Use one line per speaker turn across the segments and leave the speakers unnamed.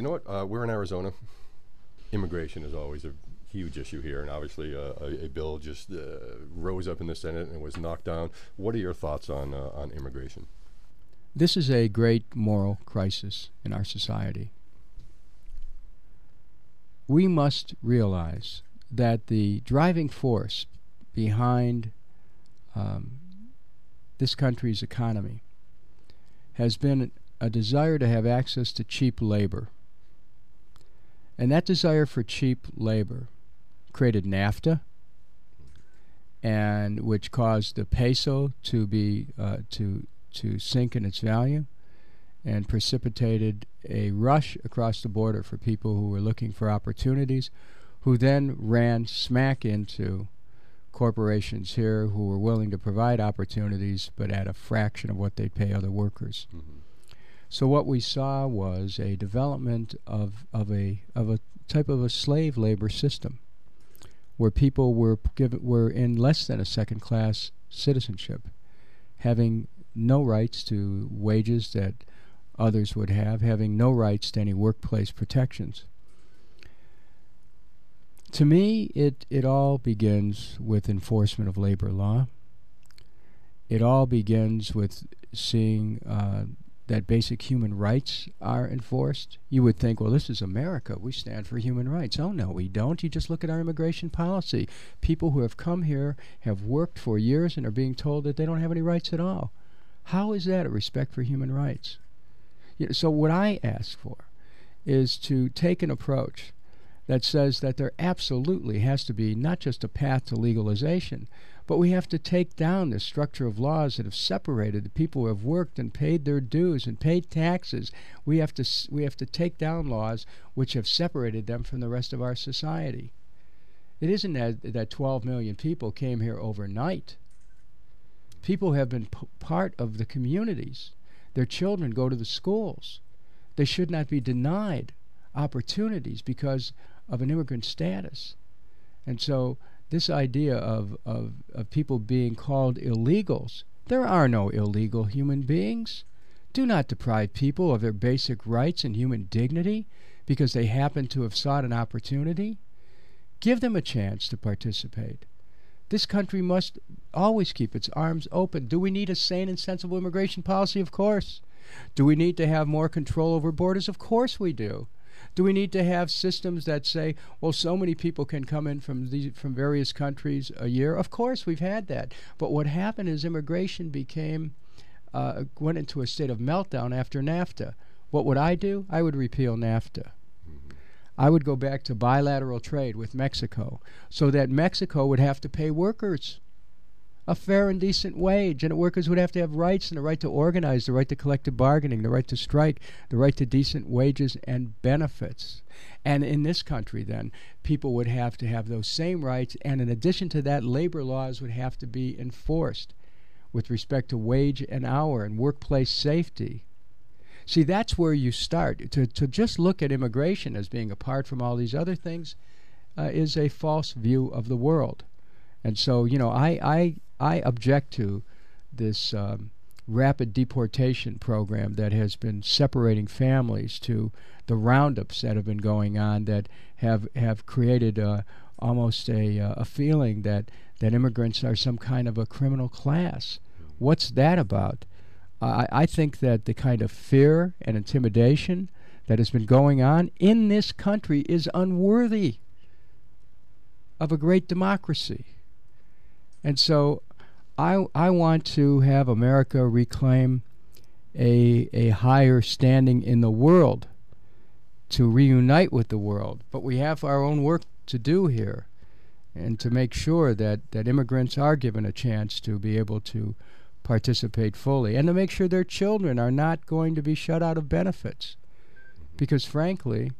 You know what? We're in Arizona. Immigration is always a huge issue here, and obviously a bill just rose up in the Senate and was knocked down. What are your thoughts on immigration?
This is a great moral crisis in our society. We must realize that the driving force behind this country's economy has been a desire to have access to cheap labor. And that desire for cheap labor created NAFTA, and which caused the peso to be to sink in its value, and precipitated a rush across the border for people who were looking for opportunities, who then ran smack into corporations here who were willing to provide opportunities but at a fraction of what they pay other workers.
Mm-hmm.
So what we saw was a development of a type of a slave labor system, where people were in less than a second-class citizenship, having no rights to wages that others would have, having no rights to any workplace protections. To me, it all begins with enforcement of labor law. It all begins with seeing that basic human rights are enforced. You would think, well, this is America. We stand for human rights. Oh, no, we don't. You just look at our immigration policy. People who have come here have worked for years and are being told that they don't have any rights at all. How is that a respect for human rights? So what I ask for is to take an approach that says that there absolutely has to be not just a path to legalization, but we have to take down the structure of laws that have separated the people who have worked and paid their dues and paid taxes. We have to take down laws which have separated them from the rest of our society. It isn't that 12 million people came here overnight. People have been part of the communities. Their children go to the schools. They should not be denied opportunities because of an immigrant status. And so this idea of people being called illegals, there are no illegal human beings. Do not deprive people of their basic rights and human dignity because they happen to have sought an opportunity. Give them a chance to participate. This country must always keep its arms open. Do we need a sane and sensible immigration policy? Of course. Do we need to have more control over borders? Of course we do. Do we need to have systems that say, well, so many people can come in from various countries a year? Of course, we've had that. But what happened is immigration went into a state of meltdown after NAFTA. What would I do? I would repeal NAFTA. I would go back to bilateral trade with Mexico so that Mexico would have to pay workers a fair and decent wage, and workers would have to have rights, and the right to organize, the right to collective bargaining, the right to strike, the right to decent wages and benefits. And in this country, then, people would have to have those same rights, and in addition to that, labor laws would have to be enforced with respect to wage and hour and workplace safety. See, that's where you start. To just look at immigration as being apart from all these other things is a false view of the world. And so, I object to this rapid deportation program that has been separating families, to the roundups that have been going on that have created almost a feeling that immigrants are some kind of a criminal class. What's that about? I think that the kind of fear and intimidation that has been going on in this country is unworthy of a great democracy. And so I want to have America reclaim a higher standing in the world, to reunite with the world. But we have our own work to do here, and to make sure that immigrants are given a chance to be able to participate fully, and to make sure their children are not going to be shut out of benefits. Because frankly,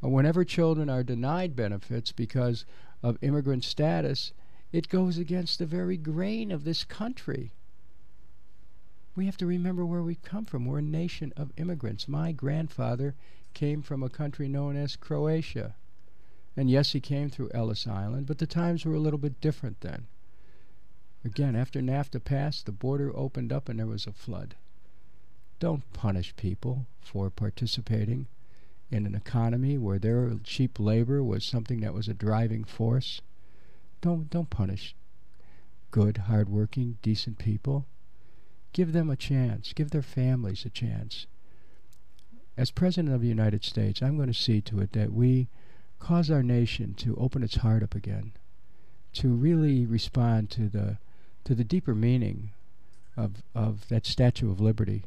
whenever children are denied benefits because of immigrant status, it goes against the very grain of this country. We have to remember where we come from. We're a nation of immigrants. My grandfather came from a country known as Croatia. And yes, he came through Ellis Island, but the times were a little bit different then. Again, after NAFTA passed, the border opened up and there was a flood. Don't punish people for participating in an economy where their cheap labor was something that was a driving force. Don't punish good, hardworking, decent people. Give them a chance. Give their families a chance. As President of the United States, I'm going to see to it that we cause our nation to open its heart up again, to really respond to the deeper meaning of that Statue of Liberty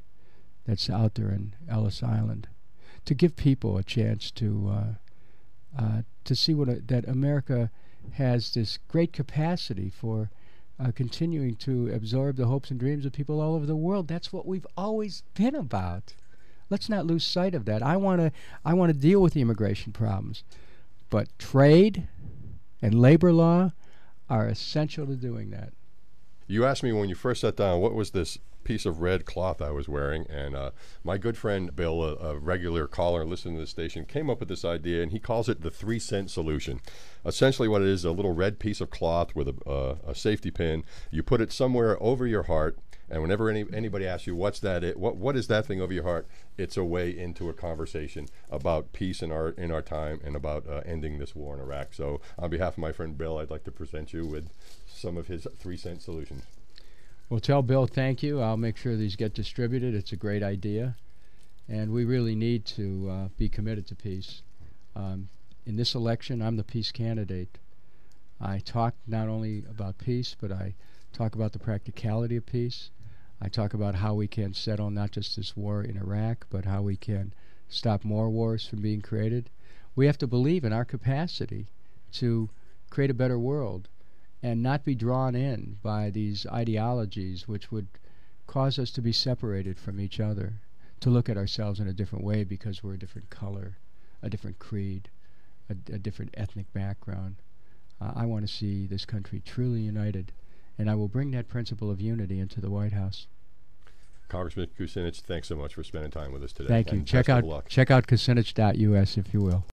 that's out there in Ellis Island, to give people a chance to see that America has this great capacity for continuing to absorb the hopes and dreams of people all over the world. That's what we've always been about. Let's not lose sight of that. I want to deal with the immigration problems, but trade and labor law are essential to doing that.
You asked me when you first sat down, what was this piece of red cloth I was wearing, and my good friend Bill, a regular caller listening to the station, came up with this idea, and he calls it the 3-cent solution. Essentially what it is, a little red piece of cloth with a safety pin. You put it somewhere over your heart, and whenever anybody asks you, what's that, what is that thing over your heart, it's a way into a conversation about peace in our time and about ending this war in Iraq. So on behalf of my friend Bill, I'd like to present you with some of his 3-cent solutions.
Well, tell Bill thank you. I'll make sure these get distributed. It's a great idea. And we really need to be committed to peace. In this election, I'm the peace candidate. I talk not only about peace, but I talk about the practicality of peace. I talk about how we can settle not just this war in Iraq, but how we can stop more wars from being created. We have to believe in our capacity to create a better world and not be drawn in by these ideologies which would cause us to be separated from each other, to look at ourselves in a different way because we're a different color, a different creed, a different ethnic background. I want to see this country truly united, and I will bring that principle of unity into the White House.
Congressman Kucinich, thanks so much for spending time with us today.
Thank you. Check out Kucinich.us if you will.